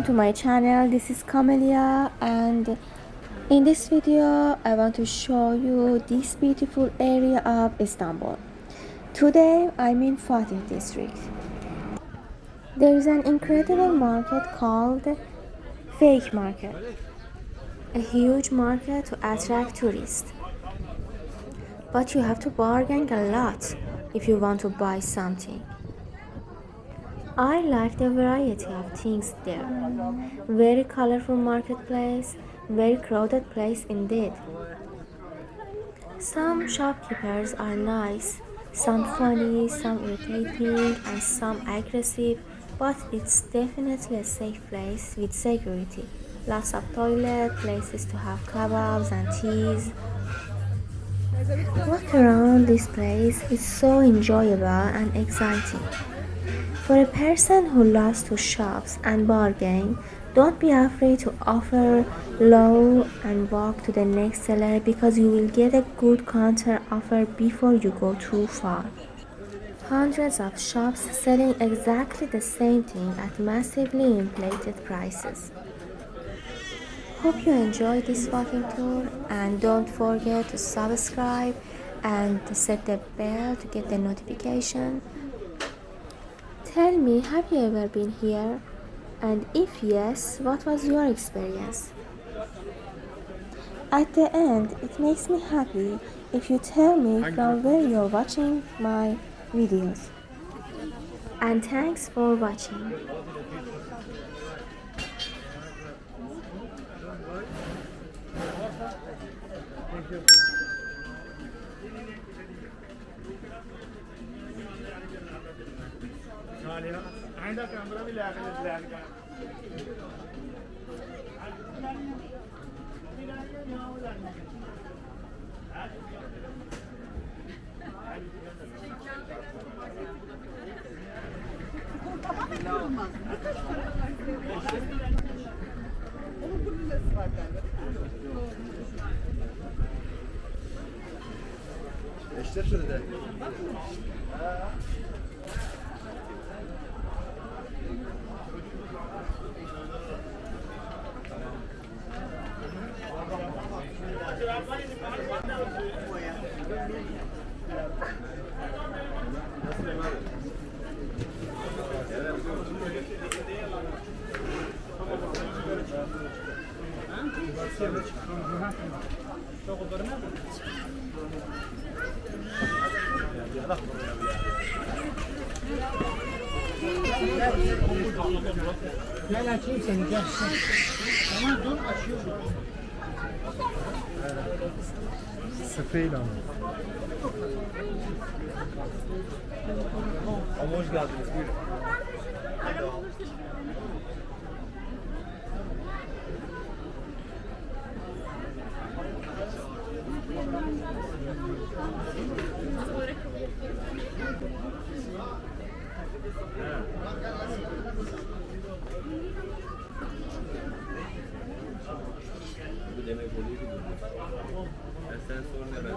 Welcome to my channel. This is Camelia, and in this video I want to show you this beautiful area of Istanbul. Today I'm in Fatih district. There is an incredible market called Fake Market, a huge market to attract tourists. But you have to bargain a lot if you want to buy something. I like the variety of things there. Very colorful marketplace, very crowded place indeed. Some shopkeepers are nice, some funny, some irritating, and some aggressive, but it's definitely a safe place with security. Lots of toilet, places to have kebabs and teas. Walk around this place is so enjoyable and exciting. For a person who loves to shop and bargain, don't be afraid to offer low and walk to the next seller because you will get a good counter offer before you go too far. Hundreds of shops selling exactly the same thing at massively inflated prices. Hope you enjoyed this walking tour, and don't forget to subscribe and set the bell to get the notification. Tell me, have you ever been here? And if yes, what was your experience? At the end, it makes me happy if you tell me from where you're watching my videos. And thanks for watching. عندك كاميرا ولا اشتري شو ده Gel açayım seni gel. Tamam dur açıyorum. Sıfırıyla mı? Ama hoş geldiniz. Buyurun. Bu demek oluyor ki sen sonra ben